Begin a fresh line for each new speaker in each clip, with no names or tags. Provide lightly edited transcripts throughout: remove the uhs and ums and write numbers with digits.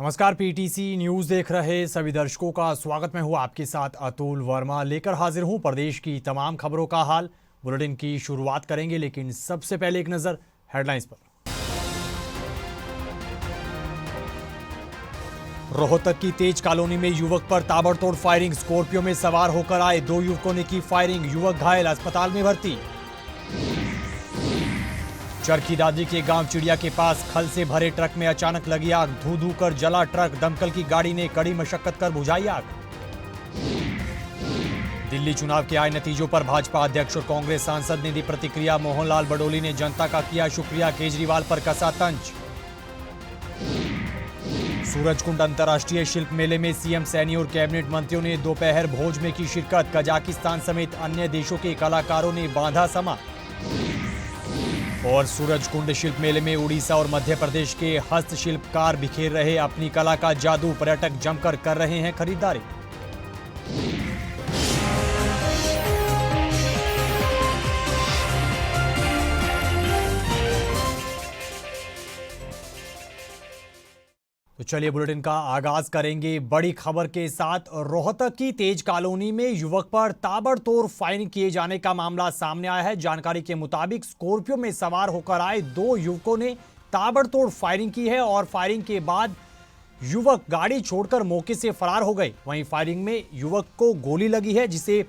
नमस्कार, PTC news देख रहे सभी दर्शकों का स्वागत। मैं हूं आपके साथ अतुल वर्मा, लेकर हाजिर हूं प्रदेश की तमाम खबरों का हाल। बुलेटिन की शुरुआत करेंगे, लेकिन सबसे पहले एक नजर हेडलाइंस पर। रोहतक की तेज कॉलोनी में युवक पर ताबड़तोड़ फायरिंग। स्कॉर्पियो में सवार होकर आए 2 युवकों ने की फायरिंग। युवक घायल, अस्पताल में भर्ती। चरखी दादरी के गांव चिड़िया के पास खल से भरे ट्रक में अचानक लगी आग। धू धू कर जला ट्रक। दमकल की गाड़ी ने कड़ी मशक्कत कर बुझाई आग। दिल्ली चुनाव के आए नतीजों पर भाजपा अध्यक्ष और कांग्रेस सांसद ने दी प्रतिक्रिया। मोहनलाल बडोली ने जनता का किया शुक्रिया, केजरीवाल पर कसा तंज। सूरजकुंड अंतर्राष्ट्रीय शिल्प मेले में सीएम सैनी और कैबिनेट मंत्रियों ने दोपहर भोज में की शिरकत। कजाकिस्तान समेत अन्य देशों के कलाकारों ने बांधा समा। और सूरजकुंड शिल्प मेले में उड़ीसा और मध्य प्रदेश के हस्तशिल्पकार बिखेर रहे अपनी कला का जादू। पर्यटक जमकर कर रहे हैं खरीदारी। तो चलिए बुलेटिन का आगाज करेंगे बड़ी खबर के साथ। रोहतक की तेज कॉलोनी में युवक पर ताबड़तोड़ फायरिंग किए जाने का मामला सामने आया है। जानकारी के मुताबिक स्कॉर्पियो में सवार होकर आए 2 युवकों ने ताबड़तोड़ फायरिंग की है और फायरिंग के बाद युवक गाड़ी छोड़कर मौके से फरार हो गए। वहीं फायरिंग में युवक को गोली लगी है, जिसे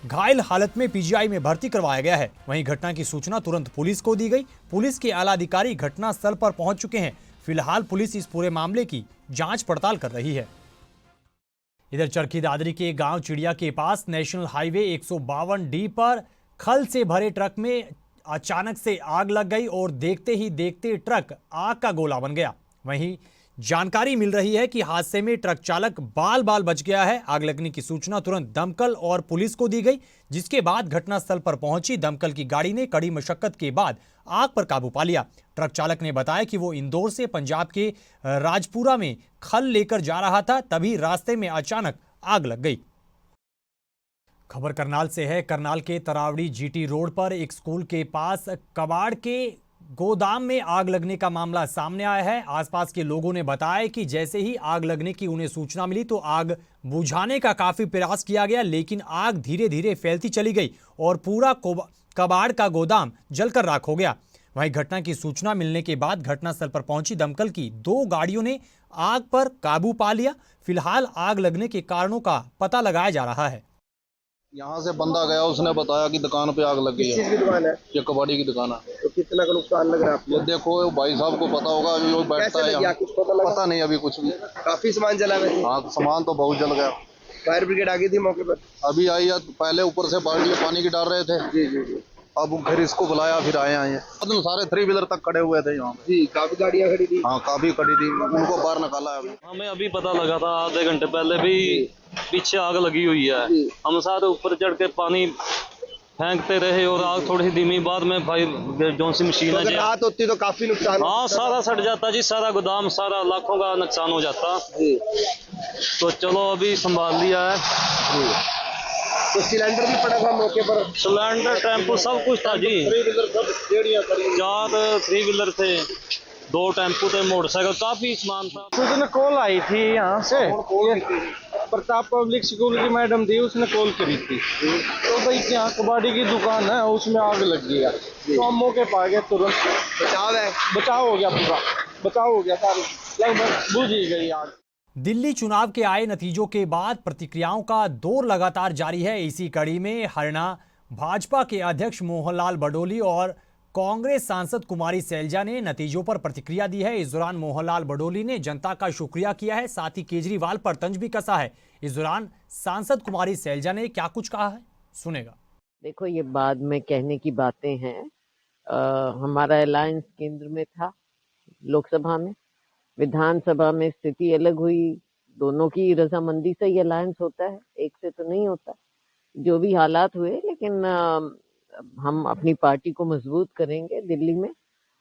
घायल हालत में पीजीआई में भर्ती करवाया गया है। वहीं घटना की सूचना तुरंत पुलिस को दी गई। पुलिस के आला अधिकारी घटनास्थल पर पहुंच चुके हैं। फिलहाल पुलिस इस पूरे मामले की जांच पड़ताल कर रही है। इधर चरखी दादरी के गांव चिड़िया के पास नेशनल हाईवे 152D पर खल से भरे ट्रक में अचानक से आग लग गई और देखते ही देखते ट्रक आग का गोला बन गया। वहीं जानकारी मिल रही है कि हादसे में ट्रक चालक बाल बाल बच गया है। आग लगने की सूचना तुरंत दमकल और पुलिस को दी गई, जिसके बाद घटनास्थल पर पहुंची दमकल की गाड़ी ने कड़ी मशक्कत के बाद आग पर काबू पा लिया। ट्रक चालक ने बताया कि वो इंदौर से पंजाब के राजपुरा में खल लेकर जा रहा था, तभी रास्ते में अचानक आग लग गई। खबर करनाल से है। करनाल के तरावड़ी जीटी रोड पर एक स्कूल के पास कबाड़ के गोदाम में आग लगने का मामला सामने आया है। आसपास के लोगों ने बताया कि जैसे ही आग लगने की उन्हें सूचना मिली तो आग बुझाने का काफी प्रयास किया गया, लेकिन आग धीरे धीरे फैलती चली गई और पूरा कबाड़ का गोदाम जलकर राख हो गया। वहीं घटना की सूचना मिलने के बाद घटनास्थल पर पहुंची दमकल की 2 गाड़ियों ने आग पर काबू पा लिया। फिलहाल आग लगने के कारणों का पता लगाया जा रहा है।
यहाँ से बंदा गया, उसने बताया कि दुकान पे आग लगी है।
किस चीज की दुकान है?
ये कबाड़ी की दुकान है।
तो कितना का नुकसान लग रहा है आपको?
ये देखो, भाई साहब को पता होगा, अभी वो बैठता है यहाँ।
कुछ पता लगा?
पता नहीं अभी कुछ भी।
काफी सामान जला है।
हाँ, सामान तो बहुत जल गया।
फायर ब्रिगेड आ गई थी मौके पर?
अभी आई है। पहले ऊपर से बाल्टी में पानी की डाल रहे थे।
जी जी जी।
अब फिर इसको बुलाया, फिर आए हैं। सारे 3 व्हीलर तक खड़े हुए थे यहाँ पे।
जी, काफी गाड़ियाँ खड़ी थी।
हाँ, काफी खड़ी थी, उनको बाहर निकाला है।
हमें अभी पता लगा था आधे घंटे पहले भी पीछे आग लगी हुई है। हम सारे ऊपर चढ़ के पानी फेंकते रहे और आग थोड़ी धीमी, बाद में भाई जो सी मशीन
तो अगर रात होती तो काफी नुकसान।
हाँ, सारा सड़ जाता जी, सारा गोदाम, सारा लाखों का नुकसान हो जाता जी। तो चलो अभी संभाल लिया है जी।
तो सिलेंडर भी पड़ा था मौके पर?
सिलेंडर, टेम्पो, सब कुछ था जी। 4 3 व्हीलर थे, 2 टेम्पो थे, मोटरसाइकिल, काफी सामान था।
उसने कॉल आई थी यहाँ से, प्रताप पब्लिक स्कूल की मैडम थी, उसने कॉल करी थी तो भाई यहाँ कबाड़ी की दुकान है, उसमें आग लग गई है। तो हम मौके पा गए, तुरंत बचाव हो गया, पूरा बचाव हो गया, सारी लगभग बुझ ही गई आग।
दिल्ली चुनाव के आए नतीजों के बाद प्रतिक्रियाओं का दौर लगातार जारी है। इसी कड़ी में हरियाणा भाजपा के अध्यक्ष मोहनलाल बडोली और कांग्रेस सांसद कुमारी सैलजा ने नतीजों पर प्रतिक्रिया दी है। इस दौरान मोहनलाल बडोली ने जनता का शुक्रिया किया है, साथ ही केजरीवाल पर तंज भी कसा है। इस दौरान सांसद कुमारी सैलजा ने क्या कुछ कहा है, सुनेगा।
देखो, ये बाद में कहने की बातें हैं। हमारा अलायंस केंद्र में था, लोकसभा में, विधानसभा में स्थिति अलग हुई। दोनों की रजामंदी से ये अलायंस होता है, एक से तो नहीं होता। जो भी हालात हुए, लेकिन हम अपनी पार्टी को मजबूत करेंगे। दिल्ली में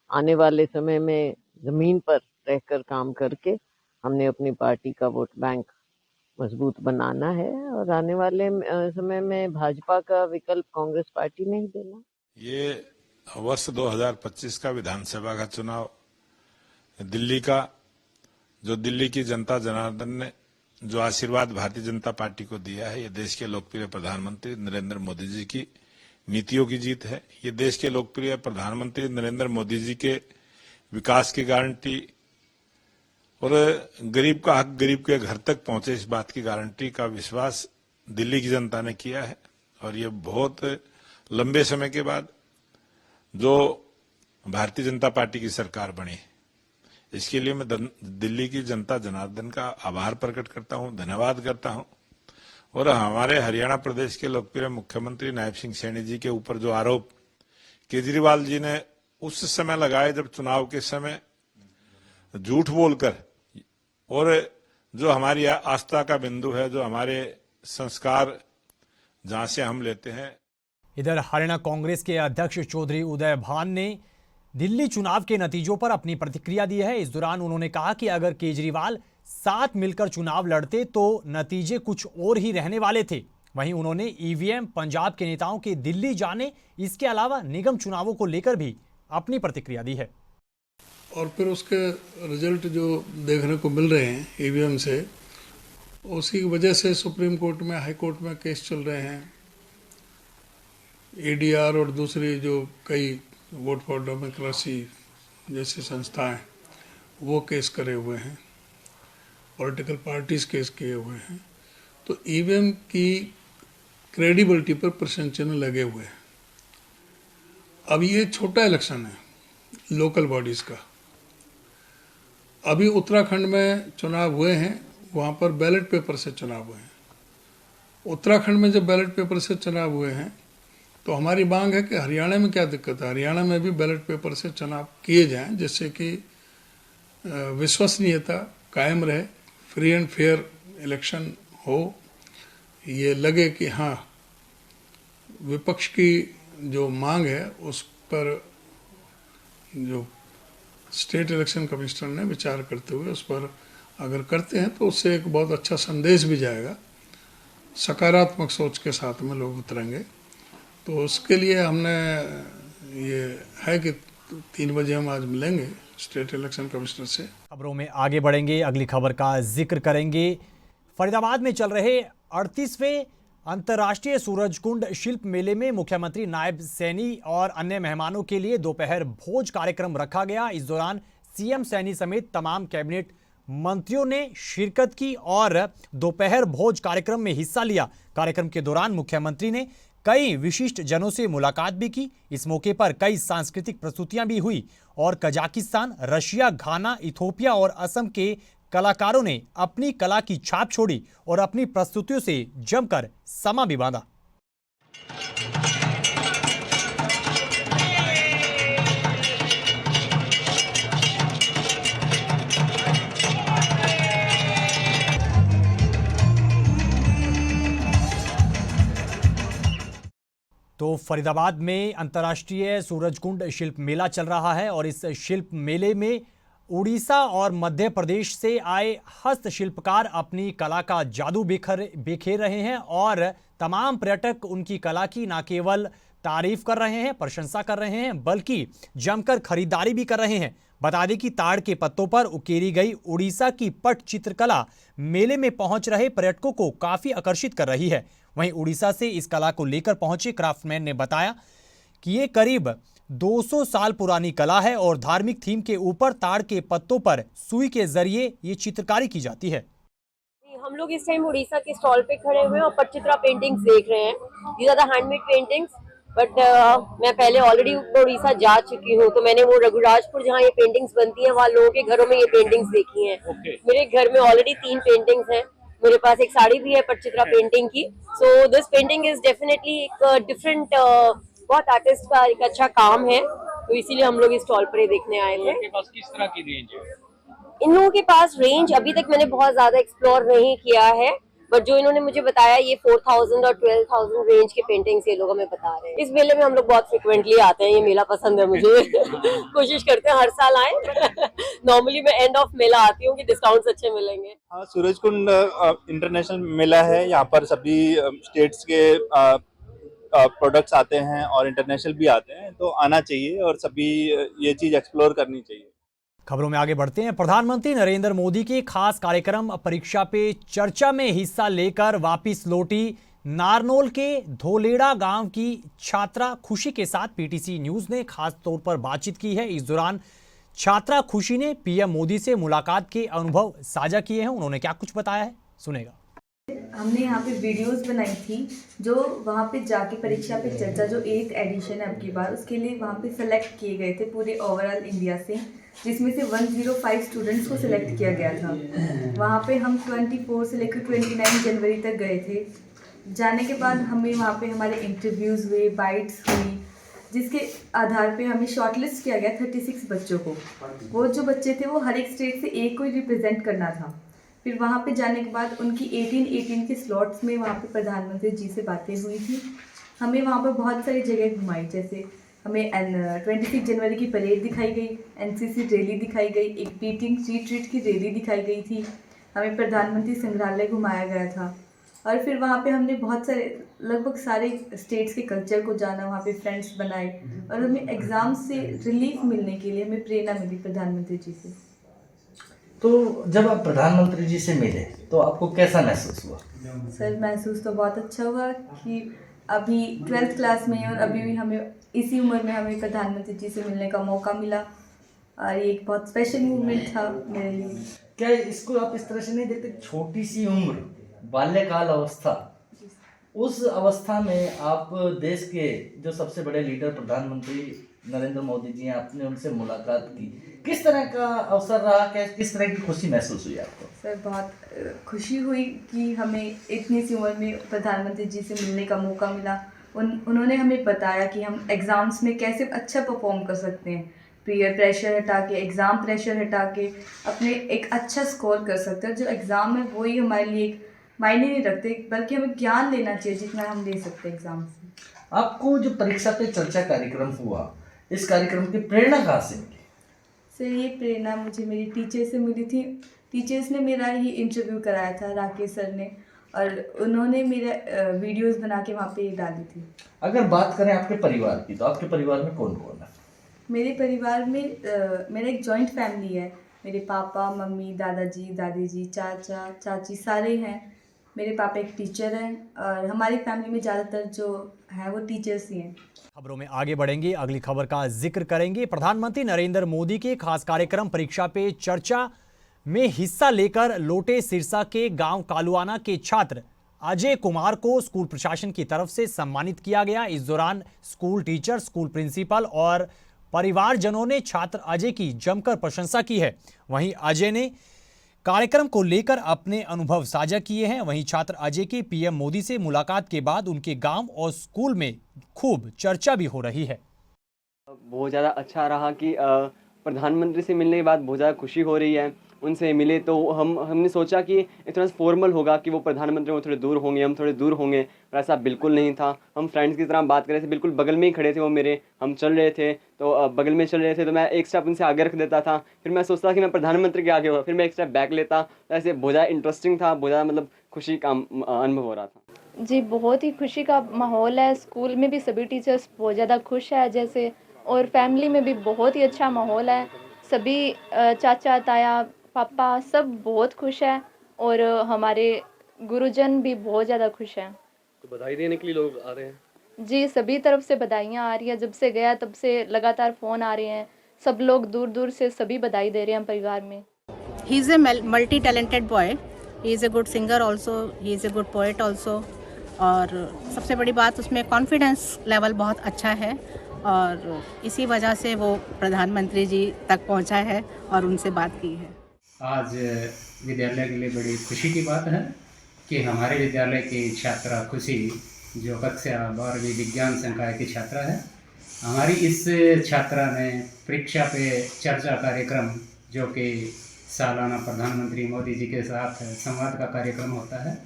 आने वाले समय में जमीन पर रहकर काम करके हमने अपनी पार्टी का वोट बैंक मजबूत बनाना है और आने वाले समय में भाजपा का विकल्प कांग्रेस पार्टी नहीं देना।
ये वर्ष 2025 का विधानसभा का चुनाव दिल्ली का जो दिल्ली की जनता जनार्दन ने जो आशीर्वाद भारतीय जनता पार्टी को दिया है, ये देश के लोकप्रिय प्रधानमंत्री नरेंद्र मोदी जी की नीतियों की जीत है। ये देश के लोकप्रिय प्रधानमंत्री नरेंद्र मोदी जी के विकास की गारंटी और गरीब का हक गरीब के घर तक पहुंचे, इस बात की गारंटी का विश्वास दिल्ली की जनता ने किया है। और ये बहुत लंबे समय के बाद जो भारतीय जनता पार्टी की सरकार बनी, इसके लिए मैं दिल्ली की जनता जनार्दन का आभार प्रकट करता हूं, धन्यवाद करता हूं। और हमारे हरियाणा प्रदेश के लोकप्रिय मुख्यमंत्री नायब सिंह सैनी जी के ऊपर जो आरोप केजरीवाल जी ने उस समय लगाए जब चुनाव के समय झूठ बोलकर, और जो हमारी आस्था का बिंदु है, जो हमारे संस्कार जहां से हम लेते हैं।
इधर हरियाणा कांग्रेस के अध्यक्ष चौधरी उदय भान ने दिल्ली चुनाव के नतीजों पर अपनी प्रतिक्रिया दी है। इस दौरान उन्होंने कहा कि अगर केजरीवाल साथ मिलकर चुनाव लड़ते तो नतीजे कुछ और ही रहने वाले थे। वहीं उन्होंने ईवीएम पंजाब के नेताओं के दिल्ली जाने, इसके अलावा निगम चुनावों को लेकर भी अपनी प्रतिक्रिया दी है।
और फिर उसके रिजल्ट जो देखने को मिल रहे हैं ईवीएम से, उसी की वजह से सुप्रीम कोर्ट में, हाई कोर्ट में केस चल रहे हैं। एडीआर और दूसरी जो कई वोट फॉर डेमोक्रेसी जैसी संस्थाएं, वो केस करे हुए हैं, पॉलिटिकल पार्टीज केस किए हुए हैं। तो ईवीएम की क्रेडिबिलिटी पर प्रश्न चिन्ह लगे हुए हैं। अब ये छोटा इलेक्शन है लोकल बॉडीज का। अभी उत्तराखंड में चुनाव हुए हैं, वहाँ पर बैलेट पेपर से चुनाव हुए हैं। उत्तराखंड में जब बैलेट पेपर से चुनाव हुए हैं तो हमारी मांग है कि हरियाणा में क्या दिक्कत है, हरियाणा में भी बैलेट पेपर से चुनाव किए जाएं, जिससे कि विश्वसनीयता कायम रहे, फ्री एंड फेयर इलेक्शन हो। ये लगे कि हाँ, विपक्ष की जो मांग है उस पर जो स्टेट इलेक्शन कमिश्नर ने विचार करते हुए उस पर अगर करते हैं तो उससे एक बहुत अच्छा संदेश भी जाएगा। सकारात्मक सोच के साथ में लोग उतरेंगे। तो उसके लिए हमने ये है कि 3 बजे हम आज मिलेंगे स्टेट इलेक्शन कमिश्नर से।
खबरों में आगे बढ़ेंगे, अगली खबर का जिक्र करेंगे। फरीदाबाद में चल रहे 38वें अंतर्राष्ट्रीय सूरजकुंड शिल्प मेले में मुख्यमंत्री नायब सैनी और अन्य मेहमानों के लिए दोपहर भोज कार्यक्रम रखा गया। इस दौरान सीएम सैनी समेत तमाम कैबिनेट मंत्रियों ने शिरकत की और दोपहर भोज कार्यक्रम में हिस्सा लिया। कार्यक्रम के दौरान मुख्यमंत्री ने कई विशिष्ट जनों से मुलाकात भी की। इस मौके पर कई सांस्कृतिक प्रस्तुतियां भी हुई और कजाकिस्तान, रशिया, घाना, इथोपिया और असम के कलाकारों ने अपनी कला की छाप छोड़ी और अपनी प्रस्तुतियों से जमकर समा भी बांधा। तो फरीदाबाद में अंतर्राष्ट्रीय सूरजकुंड शिल्प मेला चल रहा है और इस शिल्प मेले में उड़ीसा और मध्य प्रदेश से आए हस्तशिल्पकार अपनी कला का जादू बिखेर रहे हैं और तमाम पर्यटक उनकी कला की न केवल तारीफ कर रहे हैं, प्रशंसा कर रहे हैं, बल्कि जमकर खरीदारी भी कर रहे हैं। बता दें कि ताड़ के पत्तों पर उकेरी गई उड़ीसा की पट चित्रकला मेले में पहुंच रहे पर्यटकों को काफी आकर्षित कर रही है। वहीं उड़ीसा से इस कला को लेकर पहुंचे क्राफ्टमैन ने बताया कि ये करीब 200 साल पुरानी कला है और धार्मिक थीम के ऊपर ताड़ के पत्तों पर सुई के जरिए ये चित्रकारी की जाती है।
हम लोग इस टाइम उड़ीसा के स्टॉल पे खड़े हुए हैं और पटचित्रा पेंटिंग्स देख रहे हैं। These are the handmade paintings, but मैं पहले ऑलरेडी उड़ीसा जा चुकी हूँ, तो मैंने वो रघुराजपुर जहाँ ये पेंटिंग्स बनती हैं वहाँ लोगों के घरों में ये पेंटिंग्स देखी हैं। मेरे घर में ऑलरेडी 3 पेंटिंग्स हैं। मेरे पास एक साड़ी भी है पटचित्रा पेंटिंग की। So this painting is definitely एक डिफरेंट, बहुत आर्टिस्ट का एक अच्छा काम है, तो इसीलिए हम लोग इस स्टॉल पर ही देखने आए थे।
इनके पास किस तरह की रेंज है?
इन लोगों के पास रेंज अभी तक मैंने बहुत ज्यादा एक्सप्लोर नहीं किया है, बट जो इन्होंने मुझे बताया ये 4000 और 12,000 रेंज के पेंटिंग्स ये लोग हमें बता रहे हैं। इस मेले में हम लोग बहुत फ्रिक्वेंटली आते हैं, ये मेला पसंद है मुझे। कोशिश करते हैं हर साल आए। नॉर्मली मैं एंड ऑफ मेला आती हूँ कि डिस्काउंट्स अच्छे मिलेंगे।
हाँ, सूरजकुंड इंटरनेशनल मेला है। यहाँ पर सभी स्टेट्स के प्रोडक्ट्स आते हैं और इंटरनेशनल भी आते हैं, तो आना चाहिए और सभी ये चीज एक्सप्लोर करनी चाहिए।
खबरों में आगे बढ़ते हैं। प्रधानमंत्री नरेंद्र मोदी के खास कार्यक्रम परीक्षा पे चर्चा में हिस्सा लेकर वापस लौटी नारनौल के धोलेड़ा गांव की छात्रा खुशी के साथ पीटीसी न्यूज ने खास तौर पर बातचीत की है। इस दौरान छात्रा खुशी ने पीएम मोदी से मुलाकात के अनुभव साझा किए हैं। उन्होंने क्या कुछ बताया है, सुनेगा।
हमने यहाँ पे वीडियोस बनाई थी जो वहाँ पे जाके परीक्षा पे चर्चा जो 8th एडिशन है अब की बार, उसके लिए वहाँ पे सेलेक्ट किए गए थे पूरे ओवरऑल इंडिया से, जिसमें से 105 स्टूडेंट्स को सिलेक्ट किया गया था। वहाँ पे हम 24 से लेकर 29 जनवरी तक गए थे। जाने के बाद हमें वहाँ पे हमारे इंटरव्यूज़ हुए, बाइट्स हुई, जिसके आधार पे हमें शॉर्टलिस्ट किया गया 36 बच्चों को। वो जो बच्चे थे वो हर एक स्टेट से एक को ही रिप्रेजेंट करना था। फिर वहाँ पे जाने के बाद उनकी 18 के स्लॉट्स में वहाँ पे प्रधानमंत्री जी से बातें हुई थी। हमें वहाँ पर बहुत सारी जगह घुमाई, जैसे हमें 26 जनवरी की परेड दिखाई गई, एनसीसी रैली दिखाई गई, एक बीटिंग रिट्रीट की रैली दिखाई गई थी, हमें प्रधानमंत्री संग्रहालय घुमाया गया था। और फिर वहाँ पे हमने बहुत सारे लगभग सारे स्टेट्स के कल्चर को जाना, वहाँ पे फ्रेंड्स बनाए और हमें एग्ज़ाम से रिलीफ मिलने के लिए हमें प्रेरणा मिली प्रधानमंत्री जी से।
तो जब आप प्रधानमंत्री जी से मिले तो आपको कैसा महसूस हुआ?
सर महसूस तो बहुत अच्छा हुआ कि अभी 12th क्लास में और अभी भी हमें इसी उम्र में हमें प्रधानमंत्री जी से मिलने का मौका मिला और ये एक बहुत स्पेशल मूवमेंट था मेरे लिए।
क्या इसको आप इस तरह से नहीं देखते, छोटी सी उम्र, बाल्यकाल अवस्था, उस अवस्था में आप देश के जो सबसे बड़े लीडर प्रधानमंत्री नरेंद्र मोदी जी हैं, आपने उनसे मुलाकात की, किस तरह का अवसर रहा, किस तरह की खुशी महसूस हुई आपको?
सर बहुत खुशी हुई कि हमें इतनी सी उम्र में प्रधानमंत्री जी से मिलने का मौका मिला। उन्होंने हमें बताया कि हम एग्ज़ाम्स में कैसे अच्छा परफॉर्म कर सकते हैं, पीयर प्रेशर हटा के, एग्ज़ाम प्रेशर हटा के अपने एक अच्छा स्कोर कर सकते हैं। जो एग्ज़ाम है वही हमारे लिए एक मायने नहीं रखते, बल्कि हमें ज्ञान लेना चाहिए जितना हम ले सकते हैं एग्ज़ाम से।
आपको जो परीक्षा पे चर्चा कार्यक्रम हुआ, इस कार्यक्रम की प्रेरणा कहाँ से मिली?
सर ये प्रेरणा मुझे मेरी टीचर से मिली थी। टीचर्स ने मेरा ही इंटरव्यू कराया था, राकेश सर ने, और उन्होंने मेरा वीडियोस बना के वहाँ पे डाली थी।
अगर बात करें आपके परिवार की, तो आपके परिवार में कौन कौन है?
मेरे परिवार में मेरा एक जॉइंट फैमिली है। मेरे पापा, मम्मी, दादाजी, दादी जी, चाचा, चाची सारे हैं। मेरे पापा एक टीचर हैं और हमारी फैमिली में ज़्यादातर जो है वो टीचर्स ही हैं।
खबरों में आगे बढ़ेंगे, अगली खबर का जिक्र करेंगे। प्रधानमंत्री नरेंद्र मोदी के खास कार्यक्रम परीक्षा पे चर्चा में हिस्सा लेकर लौटे सिरसा के गांव कालुआना के छात्र अजय कुमार को स्कूल प्रशासन की तरफ से सम्मानित किया गया। इस दौरान स्कूल टीचर, स्कूल प्रिंसिपल और परिवारजनों ने छात्र अजय की जमकर प्रशंसा की है। वहीं अजय ने कार्यक्रम को लेकर अपने अनुभव साझा किए हैं। वहीं छात्र अजय की पीएम मोदी से मुलाकात के बाद उनके गांव और स्कूल में खूब चर्चा भी हो रही है।
बहुत ज़्यादा अच्छा रहा कि प्रधानमंत्री से मिलने के बाद बहुत ज़्यादा खुशी हो रही है। उनसे मिले तो हमने सोचा कि इतना फॉर्मल होगा कि वो प्रधानमंत्री वो थोड़े दूर होंगे, हम थोड़े दूर होंगे, पर ऐसा बिल्कुल नहीं था। हम फ्रेंड्स की तरह बात कर रहे थे, बिल्कुल बगल में ही खड़े थे वो मेरे। हम चल रहे थे तो बगल में चल रहे थे तो मैं एक स्टेप उनसे आगे रख देता था, फिर मैं सोचता कि मैं प्रधानमंत्री के आगे हुआ, फिर मैं एक स्टेप बैक लेता। ऐसे बहुत ज़्यादा इंटरेस्टिंग था, बहुत ज़्यादा मतलब खुशी का अनुभव हो रहा था।
जी बहुत ही खुशी का माहौल है। स्कूल में भी सभी टीचर्स बहुत ज़्यादा खुश है जैसे, और फैमिली में भी बहुत ही अच्छा माहौल है। सभी चाचा, ताया, पापा सब बहुत खुश है और हमारे गुरुजन भी बहुत ज़्यादा खुश हैं।
तो बधाई देने के लिए लोग आ रहे हैं?
जी सभी तरफ से बधाइयाँ आ रही है। जब से गया तब से लगातार फ़ोन आ रहे हैं, सब लोग दूर दूर से सभी बधाई दे रहे हैं परिवार में।
He is a multi talented boy, he is a good singer also, he is a good poet also, और सबसे बड़ी बात उसमें कॉन्फिडेंस लेवल बहुत अच्छा है और इसी वजह से वो प्रधानमंत्री जी तक पहुंचा है और उनसे बात की है।
आज विद्यालय के लिए बड़ी खुशी की बात है कि हमारे विद्यालय की छात्रा खुशी, जो कक्षा 12वीं विज्ञान संकाय की छात्रा है, हमारी इस छात्रा ने परीक्षा पे चर्चा कार्यक्रम, जो कि सालाना प्रधानमंत्री मोदी जी के साथ संवाद का कार्यक्रम होता है,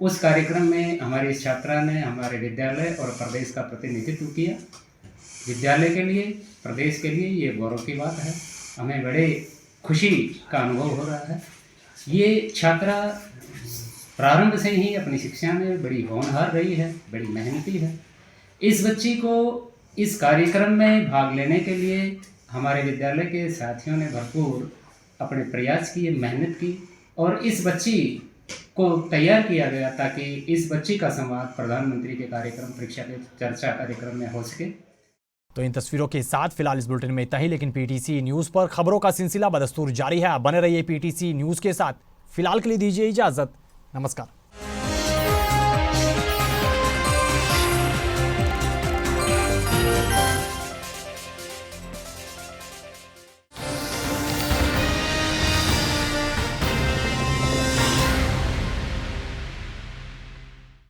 उस कार्यक्रम में हमारी इस छात्रा ने हमारे विद्यालय और प्रदेश का प्रतिनिधित्व किया। विद्यालय के लिए, प्रदेश के लिए ये गौरव की बात है। हमें बड़े खुशी का अनुभव हो रहा है। ये छात्रा प्रारंभ से ही अपनी शिक्षा में बड़ी होनहार रही है, बड़ी मेहनती है। इस बच्ची को इस कार्यक्रम में भाग लेने के लिए हमारे विद्यालय के साथियों ने भरपूर अपने प्रयास किए, मेहनत की और इस बच्ची को तैयार किया गया ताकि इस बच्ची का संवाद प्रधानमंत्री के कार्यक्रम परीक्षा पे चर्चा कार्यक्रम में हो सके।
तो इन तस्वीरों के साथ फिलहाल इस बुलेटिन में इतना ही, लेकिन पीटीसी न्यूज पर खबरों का सिलसिला बदस्तूर जारी है। आप बने रहिए पीटीसी न्यूज के साथ। फिलहाल के लिए दीजिए इजाजत। नमस्कार।